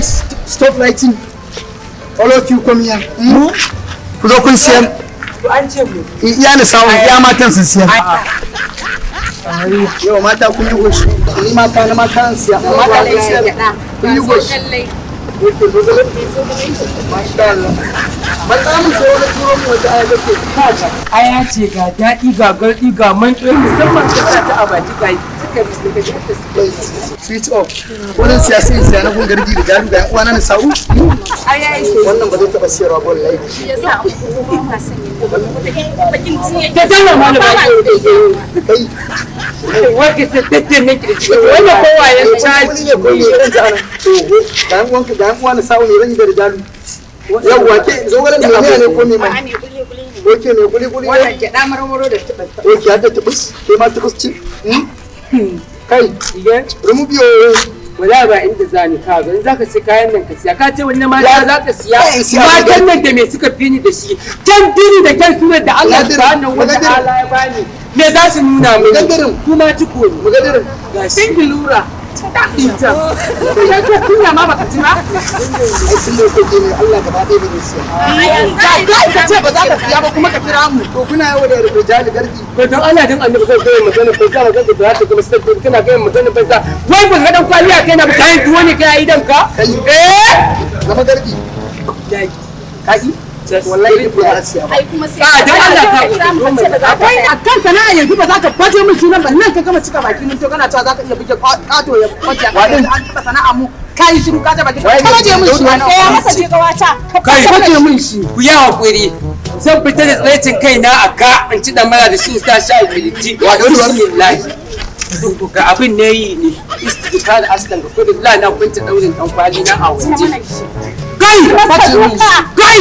Stop writing. All of you come here. Ku zo kun siyan. An ce mu. Iya ni sawo ya matan sun siyan. Yau mata kun yi goshi. Ni mata na mata siya. Mata ne siya. Kun yi goshi. Masha Allah. Mata mun sai wani turo mu wata aya take kaca. Aya ce ga daɗi ga garɗi ga manto musamman ka sa ta a baki ga suka bi suka ji ta switch off. Wannan siyasa siya na gun gargi da garu ga uwana na sa'u. aya yake Wannan ba zai taba siyarwa ba wallahi. Shi yasa kuma ma san bakin tiye. ta zama ma da baki Kai. wake sai tatte ne ki wannan kowa ya caji ne ko ne ran jana. Dan uwanka dan uwana sa'u ne ran da rijalu. Yawwa ke zo wurin da ne ko me mai. Oke me guli guli. Wannan ke da marmaro da tubus. Oke hadda tubus. Ke ma tubus ci. Kai, idan rumu biyo. wala ba inda zani ka ga zaka sai kayan nan ka siya ka ce wannan mata zaka siya matan nan da me suka fini da shi kan dini da kan sunan da Allah subhanahu wa ta'ala ya bani me za su nuna mu kuma ciko ne Magadirin. sun lura ita ya ce kunya ma baka ci ba Ai sun da kake ne Allah gaba ɗaya bai siya. ka ce ba za ka siya ba kuma ka kira mu To kuna yawo da rijali garki. ko don Allah dan annabi kai kai magana ko za magana da ta kuma sai kana kai magana ba za wai ba ga dan kwaliya kai na ba kai tuwo ne kai idan ka Zama garki. Kai? Wallahi ba za siya ba. Ai kuma sai dan Allah ka akwai kan sana'a yanzu ba za ka kwaje min sunan ba nan ka gama cika baki mun to kana cewa za ka iya buge kato ya kwaje an cika sana'a mu kai shiru ka ta baki ka kwaje min shi ko ya masa je gawata. kai kwaje min shi ku yi hakuri zan fita da tsaitin kaina a ka in ci dan mara da shi sa sha biliji wa bismillah ga abin ne yi ne istighfar aslan ga kudi la na kunta daurin dan kwali na a waje kai kai